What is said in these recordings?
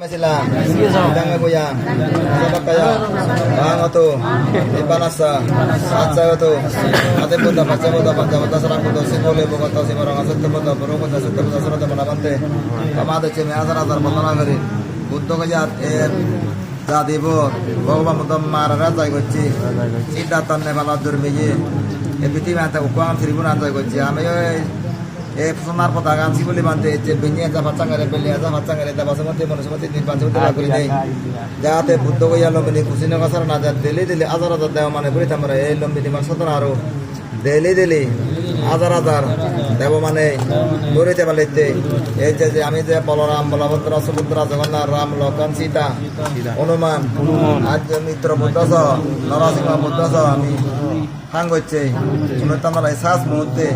silang bidang boya sabak kaya bang itu ipanasa saatsa itu ate buddha pancamata sarang buddha singole bogota simarang asat buddha berukota asat buddha sarata manabante kamade ceme azar bondona kari buddha kaya jadibo bhagwan buddha marara jai gocchi siddhatanne bala durmiye ebiti mata ukam tribuna jai gocchi ame sonar patagan sibuli bante benye aja pacangare beli aja pacangare da basmati manusmati din panchmati la kuri dei jate buddho ko yalo beni kusine kasar na ja deli azar azar dev mane buri tamara e lombi diman sotonaro deli azar dev mane buri te balete e je ami je balaram balabhadra subhadra jagannath ram lakhan sita hanuman আজ মিত্র বুদ্ধ সহ নরসিংহ বুদ্ধ সহ আমি হাঙ্গছে উন্নতমালাই শ্বাস মুহূর্তে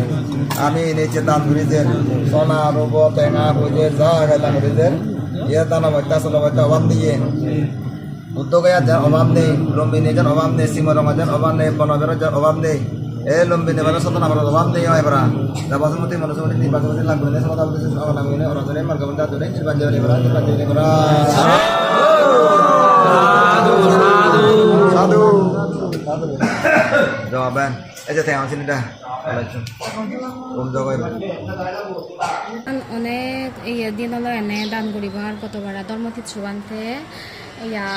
আমি নিচে দান করেছেন সোনা রূপ টেঙা বুঝে যা দান করেছেন ইয়ে দান অবস্থা ষোলো অবস্থা অভাব দিয়ে বুদ্ধ গয়া যার অভাব নেই লম্বিনী যার অভাব নেই সিংহরঙা যার অভাব নেই বনবের যার অভাব নেই এ লম্বিনী মানে সতনা বলার অভাব নেই হয় এবার বাসমতি মনুষ্যমতি নির্বাচন লাগবে না সমাজ নামে অরজনে মার্গবন্ধা ধরে নির্বাচন করা সাধু jawaban aja tengok sini dah অনেক এই দিন হলো এনে দান করিবার কতবার ধর্মতীর্থ সুবান্তে ইয়া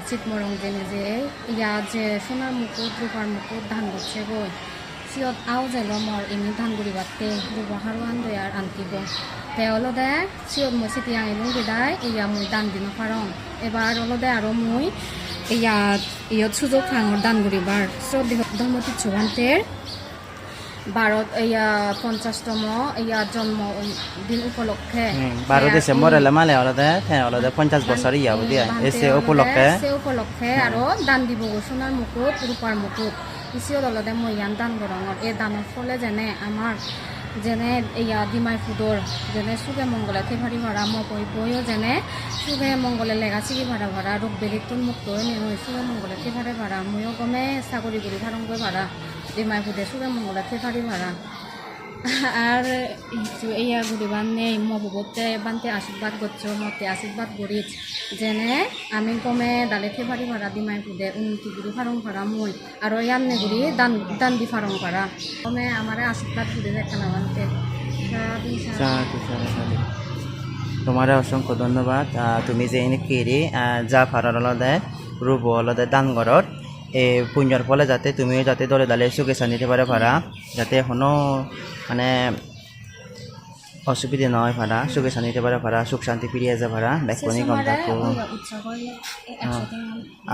চিতমরং জেনে যে ইয়া যে সোনার মুকুট রূপার মুকুট ধান করছে গো সিয়ত আও যাইল মর এমনি ধান করিবাতে রূপাহার আন্দয়ার আনকিব তে হলো দে সিয়ত মই চিঠি আনিলো বিদায় ইয়া মই দান দিন পারং এবার হলো দে আরো মই ইয়াত সুযোগ খাঙর দান করিবার শ্রদ্ধেয় ধর্মতীর্থ সুবান্তের ভারত 50তম জন্মদিন উপলক্ষে 12 ডিসেম্বর এলে মালে অলদে 50 বছর ইয়া দিয়া এসে উপলক্ষে আরো দান দিব সোনার মুকুট রূপার মুকুট ইসিও অলদে মই ইয়ান দান করঙর এই দানের ফলে যেনে আমার যেনে ডিমাই ফুডর যেনে সুগে মঙ্গলে থেভারি ভাড়া বইও যেনে সুগে মঙ্গলে লেগা চিকি ভাড়া রোগ বেলিতুন মুক্ত হয়ে সুগে মঙ্গলে থেভারে ভাড়া ময়ও গমে চাকরি করি ভাড়ঙ্গই ভাড়া ডিমাই ফুডে সুগে মঙ্গলে থেভারি ভাড়া আর ইয়া ঘুরিবার নেই মবতে বানতে আশীর্বাদ করছো মতে আশীর্বাদ করি যেনে আমি কমে দালে থেভারি ভাড়া ডিমাই ফুডে উন্নতি গুড়ি ফারং ভাড়া মই আর ইয়ান্নে গুড়ি দান দি ফারং ভাড়া কমে আমারে আশীর্বাদ করি দেখানা বানতে তোমার অসংখ্য ধন্যবাদ তুমি যে এনে কেড়ে যা ফারার আলাদা রূপ আলাদা দান করর এই পুণ্যর ফলে যাতে তুমিও যাতে দলে দালে সুখে শান্তিতে পারে পারা যাতে এখনো মানে অসুবিধা নয় পারা সুখে শান্তিতে পারে পারা সুখ শান্তি ফিরিয়ে যা পারা দেখো নি কম থাকো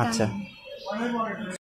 আচ্ছা